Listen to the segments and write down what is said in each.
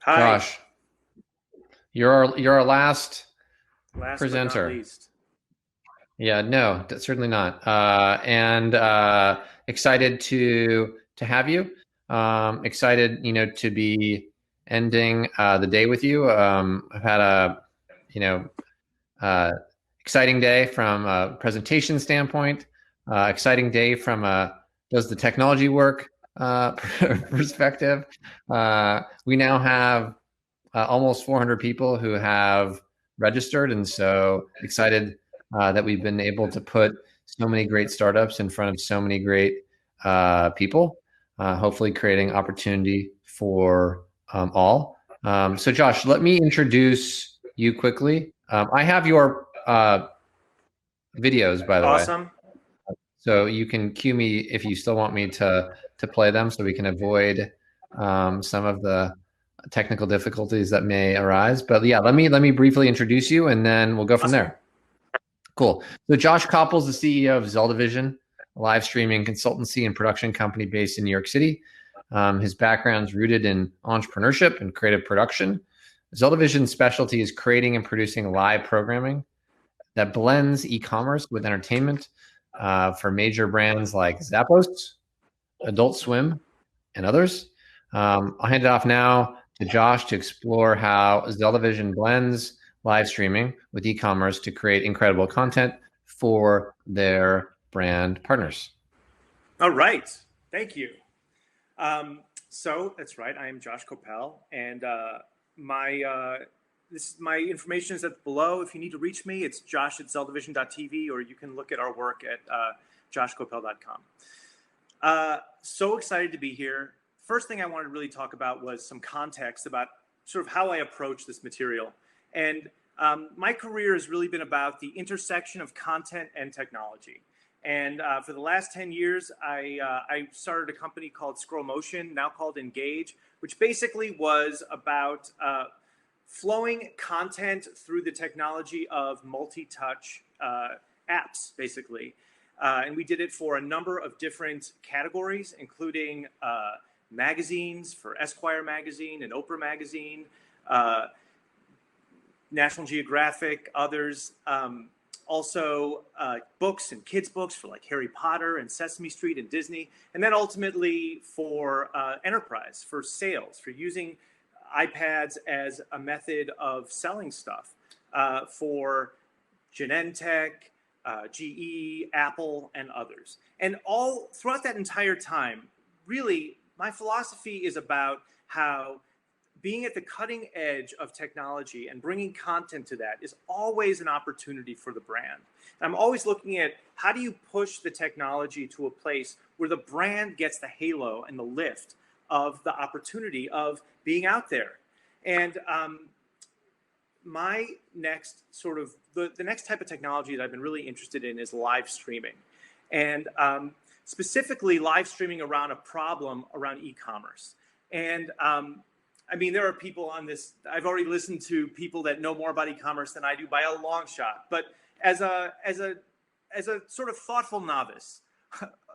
Hi. Josh, you're our last Last but not presenter. least. Yeah, no, certainly not. And excited to have you. Excited, to be ending the day with you. I've had a, you know, uh, exciting day from a presentation standpoint. Exciting day from a does the technology work perspective. We now have almost 400 people who have registered, and so excited that we've been able to put so many great startups in front of so many great people, hopefully creating opportunity for all. So, Josh, let me introduce you quickly. I have your videos, by the way, Awesome. so you can cue me if you still want me to play them, so we can avoid some of the technical difficulties that may arise. But yeah, let me briefly introduce you, and then we'll go from Awesome. there. Cool. So Josh Koppel is the CEO of Zeldavision, a live streaming consultancy and production company based in New York City. His background is rooted in entrepreneurship and creative production. Zeldavision's specialty is creating and producing live programming that blends e-commerce with entertainment for major brands like Zappos, Adult Swim, and others. I'll hand it off now to Josh to explore how Zeldavision blends live streaming with e-commerce to create incredible content for their brand partners. All right. Thank you. So that's right. I am Josh Koppel, and my information is at below. If you need to reach me, it's josh@zeldavision.tv, or you can look at our work at joshkoppel.com. So excited to be here. First thing I wanted to really talk about was some context about sort of how I approach this material. And my career has really been about the intersection of content and technology. And for the last 10 years, I started a company called Scroll Motion, now called Engage, which basically was about flowing content through the technology of multi-touch apps, basically. And we did it for a number of different categories, including magazines for Esquire magazine and Oprah magazine, National Geographic, others. Also books and kids books for like Harry Potter and Sesame Street and Disney. And then ultimately for enterprise, for sales, for using iPads as a method of selling stuff for Genentech, GE, Apple, and others. And all throughout that entire time, really, my philosophy is about how being at the cutting edge of technology and bringing content to that is always an opportunity for the brand. And I'm always looking at how do you push the technology to a place where the brand gets the halo and the lift of the opportunity of being out there. And my next sort of the next type of technology that I've been really interested in is live streaming, and specifically live streaming around a problem around e-commerce. And I mean, there are people on this. I've already listened to people that know more about e-commerce than I do by a long shot. But as a sort of thoughtful novice,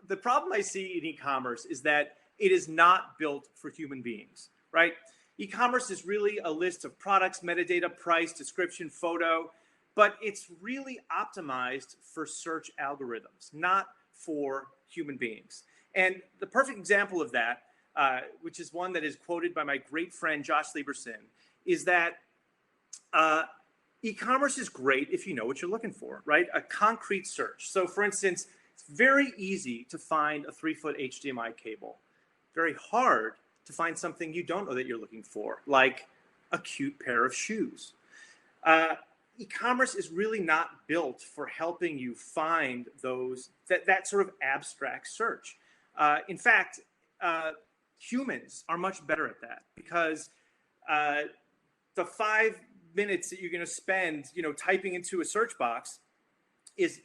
the problem I see in e-commerce is that it is not built for human beings, right? E-commerce is really a list of products, metadata, price, description, photo, but it's really optimized for search algorithms, not for human beings. And the perfect example of that, which is one that is quoted by my great friend Josh Lieberson, is that e-commerce is great if you know what you're looking for, right? A concrete search. So for instance, it's very easy to find a 3-foot HDMI cable. Very hard to find something you don't know that you're looking for, like a cute pair of shoes. E-commerce is really not built for helping you find that sort of abstract search. In fact, humans are much better at that, because the 5 minutes that you're going to spend, typing into a search box is,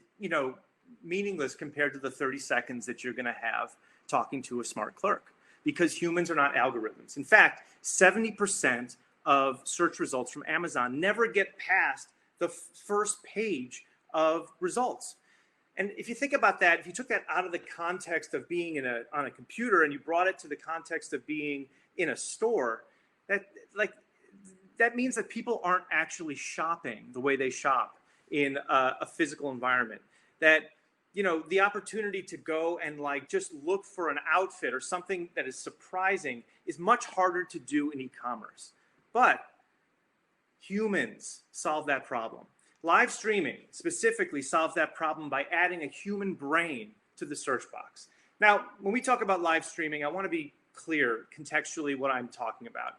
meaningless compared to the 30 seconds that you're going to have talking to a smart clerk, because humans are not algorithms. In fact, 70% of search results from Amazon never get past the first page of results. And if you think about that, if you took that out of the context of being on a computer and you brought it to the context of being in a store, that like that means that people aren't actually shopping the way they shop in a physical environment. That, you know, the opportunity to go and like just look for an outfit or something that is surprising is much harder to do in e-commerce. But humans solve that problem. Live streaming specifically solves that problem by adding a human brain to the search box. Now, when we talk about live streaming, I want to be clear contextually what I'm talking about.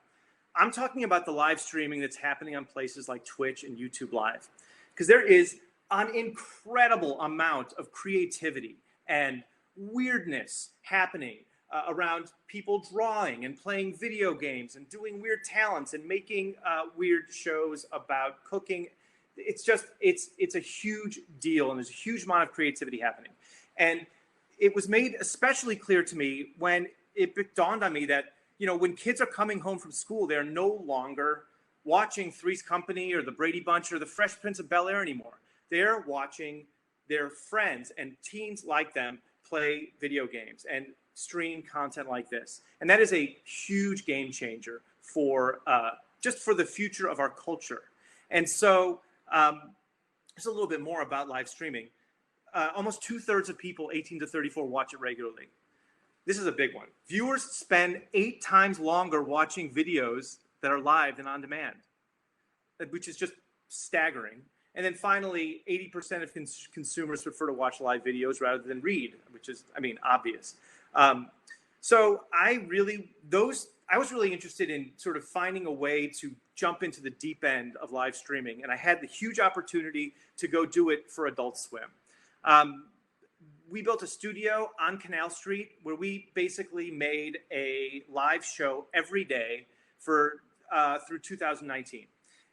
I'm talking about the live streaming that's happening on places like Twitch and YouTube Live, because there is an incredible amount of creativity and weirdness happening around people drawing and playing video games and doing weird talents and making weird shows about cooking. It's just, it's a huge deal, and there's a huge amount of creativity happening. And it was made especially clear to me when it dawned on me that, you know, when kids are coming home from school, they're no longer watching Three's Company or the Brady Bunch or the Fresh Prince of Bel-Air anymore. They're watching their friends and teens like them play video games and stream content like this. And that is a huge game changer for just for the future of our culture. And so just a little bit more about live streaming. Almost 2/3 of people 18 to 34 watch it regularly. This is a big one. Viewers spend 8 times longer watching videos that are live than on demand, which is just staggering. And then finally, 80% of consumers prefer to watch live videos rather than read, which is, I mean, obvious. So I was really interested in sort of finding a way to jump into the deep end of live streaming. And I had the huge opportunity to go do it for Adult Swim. We built a studio on Canal Street where we basically made a live show every day for through 2019.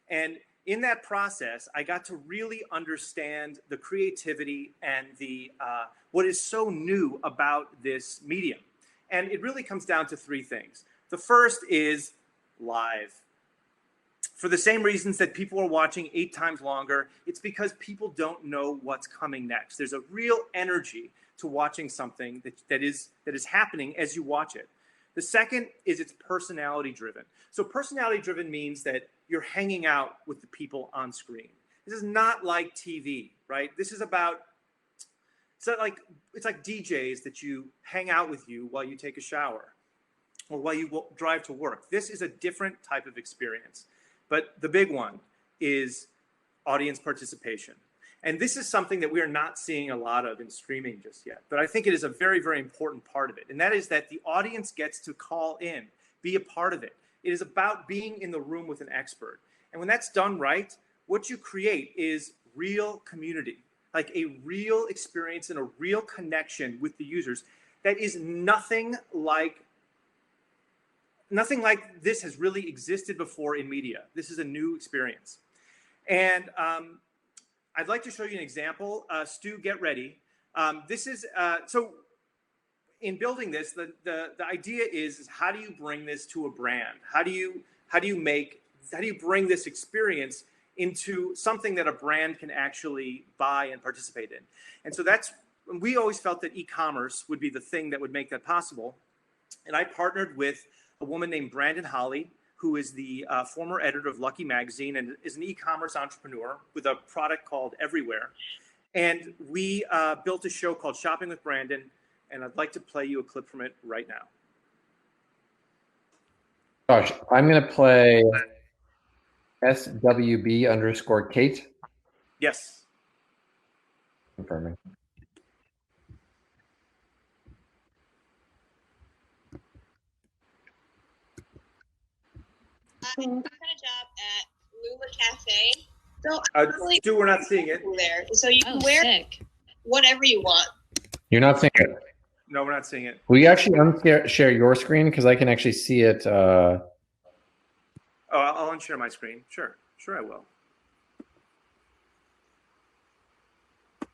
And in that process, I got to really understand the creativity and the what is so new about this medium. And it really comes down to 3 things. The first is live. For the same reasons that people are watching 8 times longer, it's because people don't know what's coming next. There's a real energy to watching something that is happening as you watch it. The second is it's personality driven. So personality driven means that you're hanging out with the people on screen. This is not like TV, right? This is about, it's like DJs that you hang out with you while you take a shower or while you drive to work. This is a different type of experience. But the big one is audience participation. And this is something that we are not seeing a lot of in streaming just yet. But I think it is a very, very important part of it. And that is that the audience gets to call in, be a part of it. It is about being in the room with an expert. And when that's done right, what you create is real community, like a real experience and a real connection with the users that is nothing like this has really existed before in media. This is a new experience. And I'd like to show you an example. Stu, get ready. This is, so in building this, the idea is how do you bring this to a brand? How do you bring this experience into something that a brand can actually buy and participate in? And so we always felt that e-commerce would be the thing that would make that possible. And I partnered with a woman named Brandon Holly, who is the former editor of Lucky Magazine and is an e-commerce entrepreneur with a product called Everywhere. And we built a show called Shopping with Brandon, and I'd like to play you a clip from it right now. Gosh, I'm going to play SWB_Kate. Yes. Confirming. I got a job at Lula Cafe. So Stu, we're not seeing it. There, so you can wear whatever you want. You're not seeing it? No, we're not seeing it. Will you actually share your screen? Because I can actually see it. Oh, I'll unshare my screen. Sure, I will. Do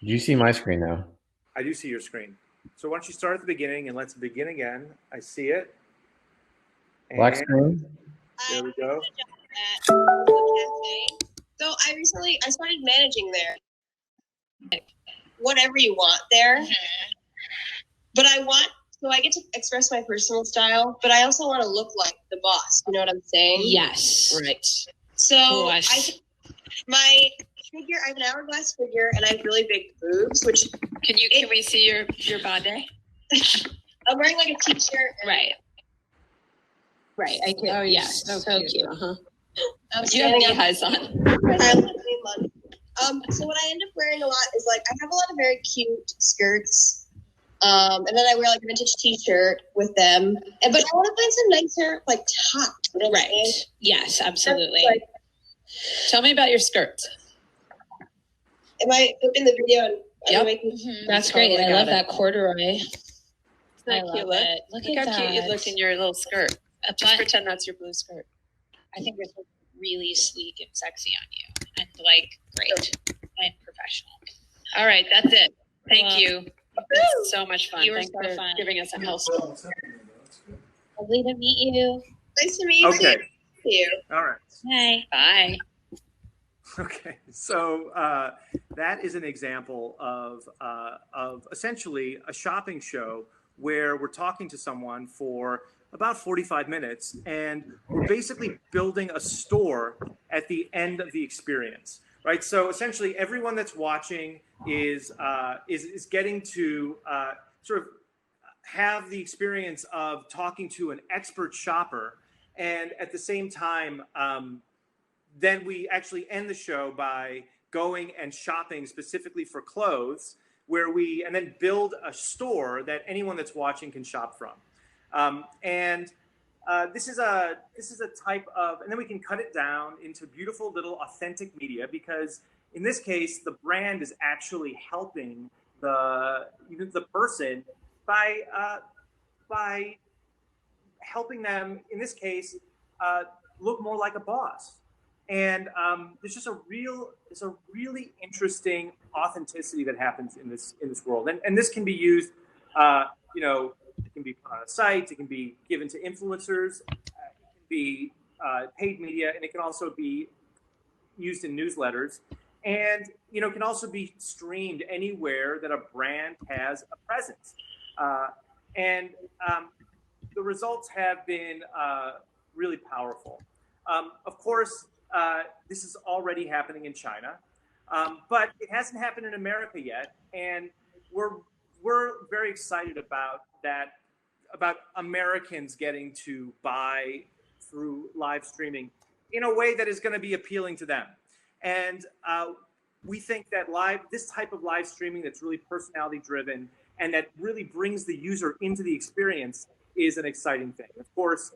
you see my screen now? I do see your screen. So why don't you start at the beginning and let's begin again. I see it. Black screen. There we go. At Lula Cafe. So I started managing there. Whatever you want there. But I want So I get to express my personal style, but I also want to look like the boss. You know what I'm saying? Yes. Right. So my figure, I have an hourglass figure, and I have really big boobs. Which can we see your body? I'm wearing like a t-shirt. Right. Right. I can. Oh yeah. So cute. Uh-huh. You have knee highs on. So what I end up wearing a lot is like I have a lot of very cute skirts. And then I wear like a vintage t-shirt with them. But I want to find some nicer like tops. You know what I'm saying? Yes, absolutely. Like, tell me about your skirts. am I flipping the video? And Yep. That's Totally great. I love that corduroy. I love it. Look how cute you look in your little skirt. Just pretend that's your blue skirt. I think this looks really sleek and sexy on you, and like great and professional. All right, that's it. Thank you. It's been so much fun. You were Thanks so for fun. giving us a health. Lovely to meet you. Nice to meet you. Okay. Thank you. All right. Bye. Bye. Okay, so that is an example of essentially a shopping show where we're talking to someone for about 45 minutes, and we're basically building a store at the end of the experience, right? So essentially, everyone that's watching is getting to sort of have the experience of talking to an expert shopper, and at the same time. Then we actually end the show by going and shopping specifically for clothes, and then build a store that anyone that's watching can shop from. This is a type of, and then we can cut it down into beautiful little authentic media, because in this case, the brand is actually helping the person by helping them, in this case, look more like a boss. And there's just a really interesting authenticity that happens in this world, and this can be used, it can be put on a site, it can be given to influencers, it can be paid media, and it can also be used in newsletters, and it can also be streamed anywhere that a brand has a presence, and the results have been really powerful. Of course. This is already happening in China, but it hasn't happened in America yet, and we're very excited about that, about Americans getting to buy through live streaming in a way that is going to be appealing to them. And we think that this type of live streaming that's really personality driven and that really brings the user into the experience is an exciting thing. Of course.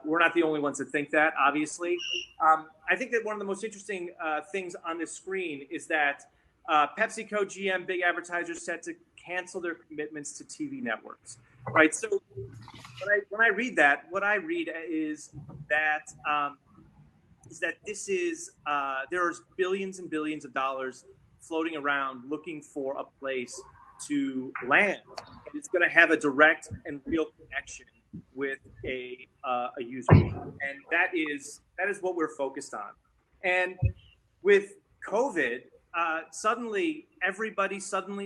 We're not the only ones that think that, obviously. I think that one of the most interesting things on this screen is that PepsiCo, GM, big advertisers set to cancel their commitments to TV networks, right? So when I read that, what I read is that there's billions and billions of dollars floating around looking for a place to land, and it's going to have a direct and real connection with a user, and that is what we're focused on. And with COVID, suddenly everybody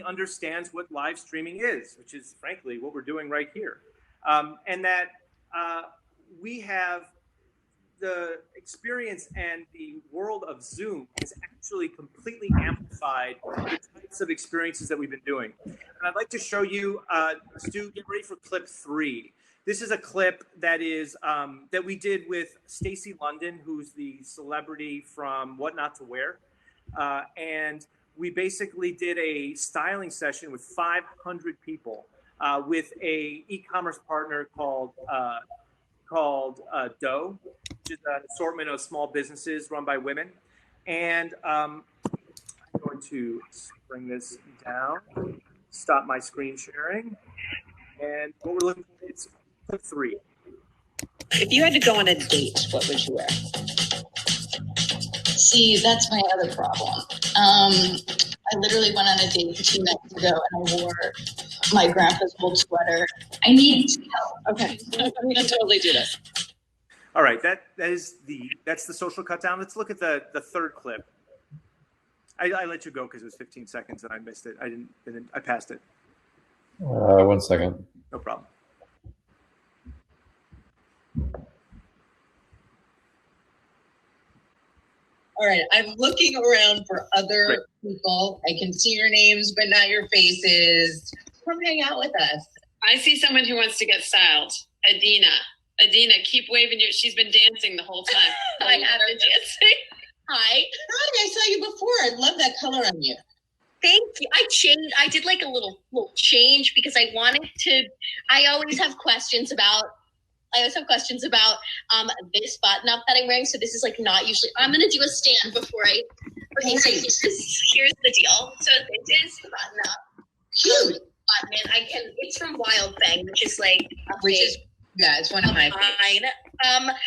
understands what live streaming is, which is frankly what we're doing right here, and that we have the experience, and the world of Zoom has actually completely amplified the types of experiences that we've been doing. And I'd like to show you, Stu, get ready for clip 3. This is a clip that we did with Stacey London, who's the celebrity from What Not to Wear. And we basically did a styling session with 500 people with a e-commerce partner called Doe, which is an assortment of small businesses run by women. And I'm going to bring this down, stop my screen sharing. And what we're looking for is clip 3. If you had to go on a date, what would you wear? See, that's my other problem. I literally went on a date 2 nights ago and I wore my grandpa's old sweater. I need help. Okay, we can totally do this. All right, that's the social cut down. Let's look at the third clip. I let you go because it was 15 seconds and I missed it. I passed it. 1 second. No problem. All right, I'm looking around for other people. I can see your names, but not your faces. Come hang out with us. I see someone who wants to get styled. Adina, keep waving your. She's been dancing the whole time. I have been dancing. Hi. Hi, I saw you before. I love that color on you. Thank you. I changed. I did like a little change because I wanted to. I always have questions about this button up that I'm wearing. So this is like not usually. I'm gonna do a stand before I. Okay, so here's the deal. So this is the button up. Cute. Button, and I can. It's from Wild Thing, which is like it's one of my favorites.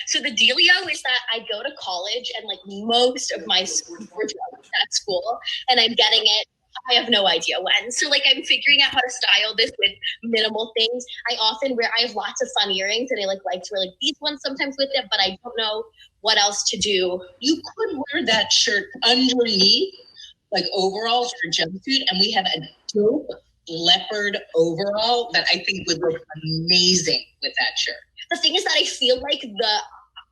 So the dealio is that I go to college and like most of my schools were at school, and I'm getting it. I have no idea when. So like I'm figuring out how to style this with minimal things. I have lots of fun earrings and I like to wear like these ones sometimes with it, but I don't know what else to do. You could wear that shirt underneath, like overalls or jumpsuit, and we have a dope leopard overall that I think would look amazing with that shirt. The thing is that I feel like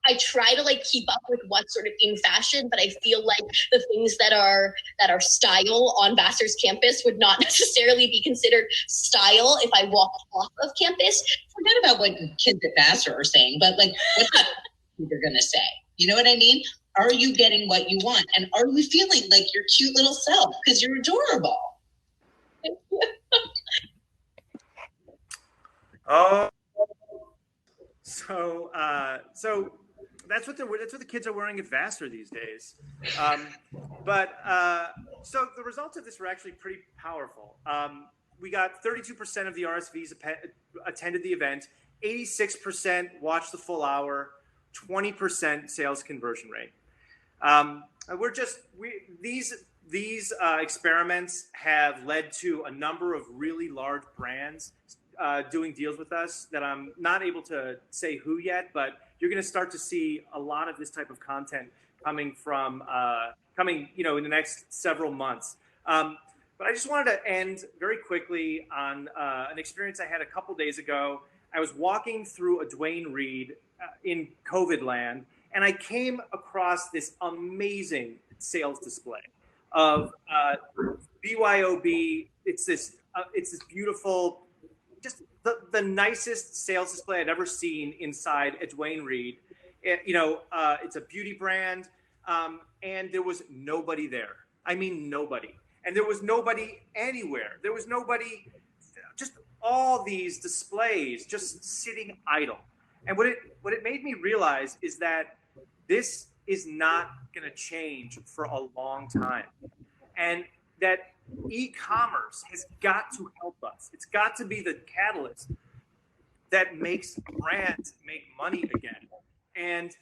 I try to like keep up with what's sort of in fashion, but I feel like the things that are style on Vassar's campus would not necessarily be considered style if I walked off of campus. Forget about what kids at Vassar are saying, but like what they're gonna say. You know what I mean? Are you getting what you want? And are you feeling like your cute little self? Because you're adorable. Oh, so that's what the kids are wearing at Vassar these days. So the results of this were actually pretty powerful. We got 32% of the RSVs attended the event, 86% watched the full hour, 20% sales conversion rate. These experiments have led to a number of really large brands doing deals with us that I'm not able to say who yet, but you're going to start to see a lot of this type of content coming in the next several months. But I just wanted to end very quickly on an experience I had a couple days ago. I was walking through a Dwayne Reed in COVID land, and I came across this amazing sales display of BYOB. It's this beautiful, just the nicest sales display I'd ever seen inside a Dwayne Reed. It's a beauty brand, and there was nobody there. I mean, nobody. And there was nobody anywhere. There was nobody, just all these displays just sitting idle. And what it made me realize is that this is not going to change for a long time. And that e-commerce has got to help us. It's got to be the catalyst that makes brands make money again. And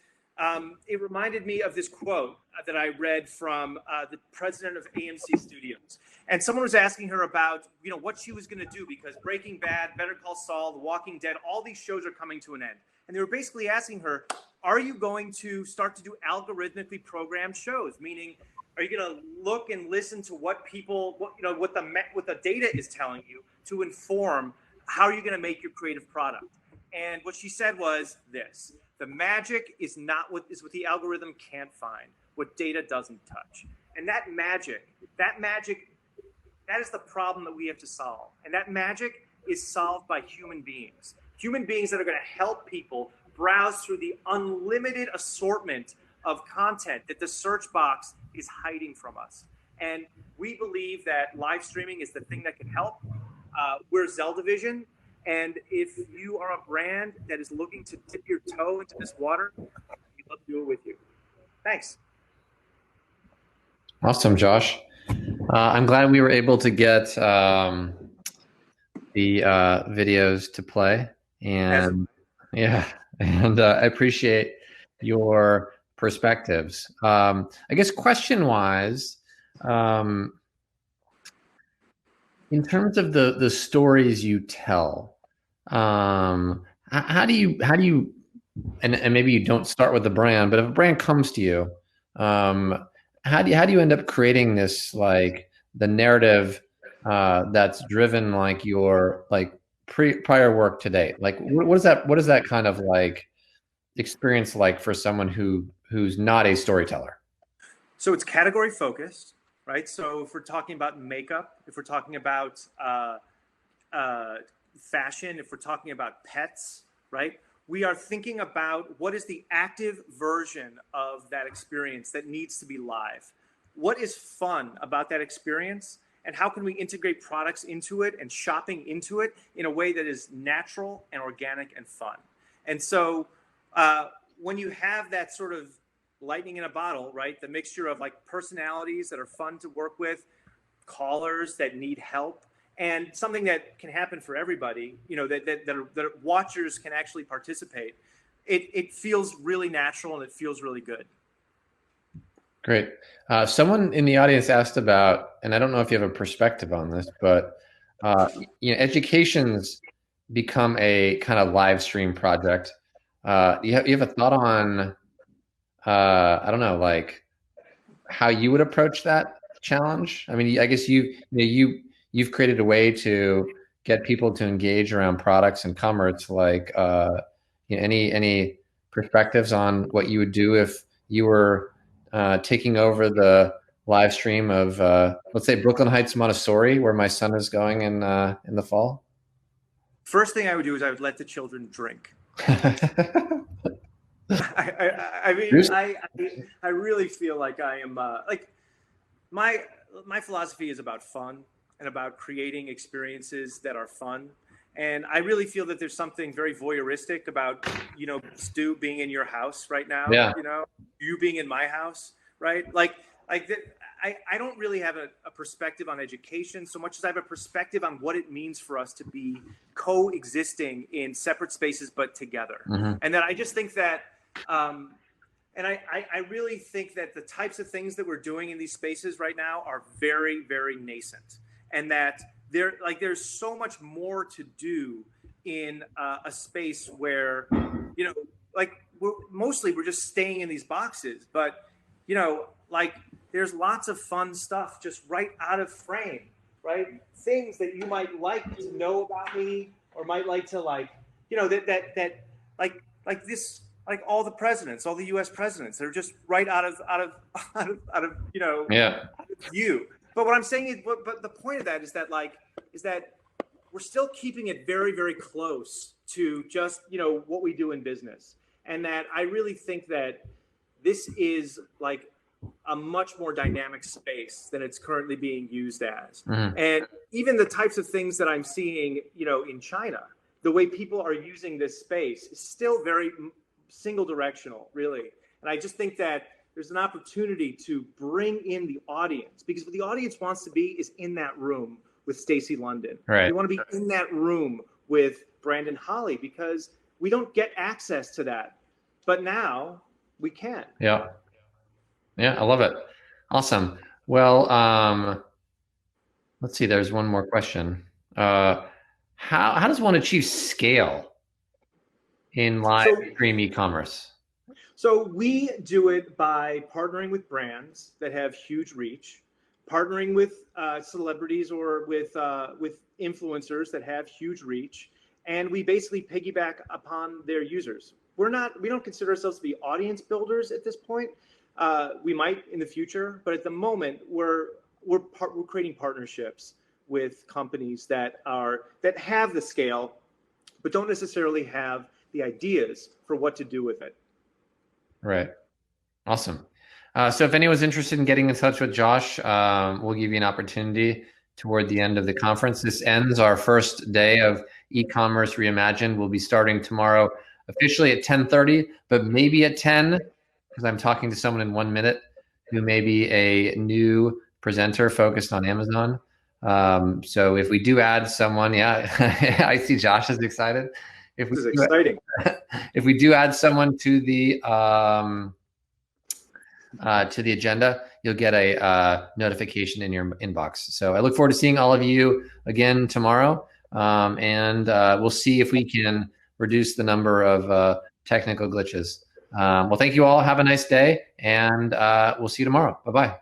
it reminded me of this quote that I read from the president of AMC Studios. And someone was asking her about, what she was going to do, because Breaking Bad, Better Call Saul, The Walking Dead, all these shows are coming to an end. And they were basically asking her, are you going to start to do algorithmically programmed shows? Meaning, are you going to look and listen to what the data is telling you to inform how are you going to make your creative product? And what she said was this: the magic is what the algorithm can't find, what data doesn't touch. And that is the problem that we have to solve. And that magic is solved by human beings that are going to help people browse through the unlimited assortment of content that the search box is hiding from us. And we believe that live streaming is the thing that can help. We're Zeldavision. And if you are a brand that is looking to dip your toe into this water, we'd love to do it with you. Thanks. Awesome, Josh. I'm glad we were able to get the videos to play. And I appreciate your perspectives. I guess question-wise, in terms of the stories you tell, how do you and maybe you don't start with the brand, but if a brand comes to you, how do you end up creating this, like, the narrative that's driven like your like prior work to date? Like, what is that kind of like experience like for someone who's not a storyteller? So it's category focused, right? So if we're talking about makeup, if we're talking about fashion, if we're talking about pets, right? We are thinking about what is the active version of that experience that needs to be live. What is fun about that experience, and how can we integrate products into it and shopping into it in a way that is natural and organic and fun? And so when you have that sort of lightning in a bottle, right? The mixture of like personalities that are fun to work with, callers that need help, and something that can happen for everybody, you know, that watchers can actually participate. It feels really natural and it feels really good. Great. Someone in the audience asked about, and I don't know if you have a perspective on this, but you know, education's become a kind of live stream project. You have a thought on, I don't know, like how you would approach that challenge? I mean, I guess you've created a way to get people to engage around products and commerce. Like, you know, any perspectives on what you would do if you were taking over the live stream of, let's say, Brooklyn Heights Montessori, where my son is going in the fall? First thing I would do is I would let the children drink. I mean, I really feel like I am like my philosophy is about fun and about creating experiences that are fun. And I really feel that there's something very voyeuristic about, you know, Stu being in your house right now, yeah. You know, you being in my house, right? I don't really have a perspective on education so much as I have a perspective on what it means for us to be coexisting in separate spaces, but together. Mm-hmm. And that I just think that, and I really think that the types of things that we're doing in these spaces right now are very, very nascent. And that there's so much more to do in a space where, you know, like we're just staying in these boxes, but, you know, like there's lots of fun stuff just right out of frame, right? Things that you might like to know about me, or might like to, like, you know, that like this, like all the presidents, all the U.S. presidents, they're just right out of you know, yeah, out of view. But what I'm saying is, but the point of that is that we're still keeping it very, very close to just, you know, what we do in business. And that I really think that this is like a much more dynamic space than it's currently being used as. Mm-hmm. And even the types of things that I'm seeing, you know, in China, the way people are using this space is still very single directional, really. And I just think that there's an opportunity to bring in the audience, because what the audience wants to be is in that room with Stacey London. Right. We want to be in that room with Brandon Holly, because we don't get access to that. But now we can. Yeah. Yeah, I love it. Awesome. Well, let's see, there's one more question. How does one achieve scale in live stream e-commerce? So we do it by partnering with brands that have huge reach, partnering with celebrities or with influencers that have huge reach, and we basically piggyback upon their users. We don't consider ourselves to be audience builders at this point. We might in the future, but at the moment we're creating partnerships with companies that have the scale, but don't necessarily have the ideas for what to do with it. Right. Awesome. So if anyone's interested in getting in touch with Josh, we'll give you an opportunity toward the end of the conference. This ends our first day of e-commerce reimagined. We'll be starting tomorrow officially at 10:30, but maybe at 10, because I'm talking to someone in 1 minute who may be a new presenter focused on Amazon. So if we do add someone, yeah, I see Josh is excited. This is exciting. If we do add someone to the agenda, you'll get a notification in your inbox. So I look forward to seeing all of you again tomorrow, and we'll see if we can reduce the number of technical glitches. Well, thank you all. Have a nice day, and we'll see you tomorrow. Bye-bye.